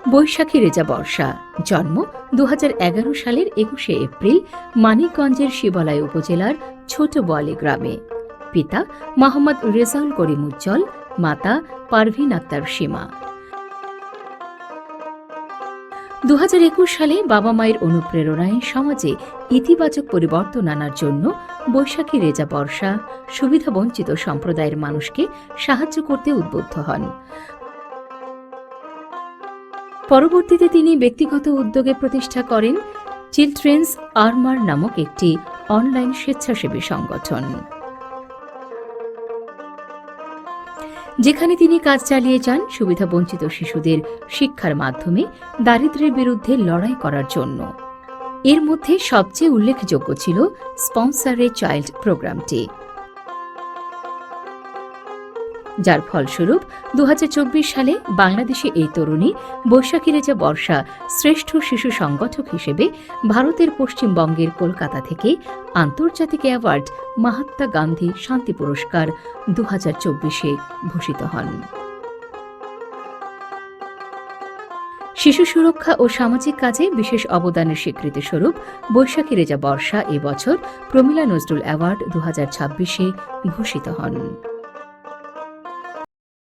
বৈশাখী রেজা বর্ষা জন্ম 2011 সালের 21শে এপ্রিল মানিকগঞ্জের শিবালয় উপজেলার ছোট বোয়ালি গ্রামে। পিতা মোহাম্মদ রেজাউল করিম উজ্জ্বল, মাতা পারভিন আক্তার সীমা। 2021 সালে বাবা মায়ের অনুপ্রেরণায় সমাজে ইতিবাচক পরিবর্তন আনার জন্য বৈশাখী রেজা বর্ষা সুবিধাবঞ্চিত সম্প্রদায়ের মানুষকে সাহায্য করতে উদ্বুদ্ধ হন। পরবর্তীতে তিনি ব্যক্তিগত উদ্যোগে প্রতিষ্ঠা করেন চিলড্রেন্স আর্মার নামক একটি অনলাইন স্বেচ্ছাসেবী সংগঠন, যেখানে তিনি কাজ চালিয়ে যান সুবিধাবঞ্চিত শিশুদের শিক্ষার মাধ্যমে দারিদ্র্যের বিরুদ্ধে লড়াই করার জন্য। এর মধ্যে সবচেয়ে উল্লেখযোগ্য ছিল স্পন্সর এ চাইল্ড প্রোগ্রামটি, যার ফলস্বরূপ 2024 সালে বাংলাদেশে এই তরুণী বৈশাখী রেজা বর্ষা শ্রেষ্ঠ শিশু সংগঠক হিসেবে ভারতের পশ্চিমবঙ্গের কলকাতা থেকে আন্তর্জাতিক অ্যাওয়ার্ড মহাত্মা গান্ধী শান্তি পুরস্কার 2024-এ ভূষিত হন। শিশু সুরক্ষা ও সামাজিক কাজে বিশেষ অবদানের স্বীকৃতিস্বরূপ বৈশাখী রেজা বর্ষা এবছর প্রমীলা নজরুল অ্যাওয়ার্ড 2026-এ ভূষিত হন।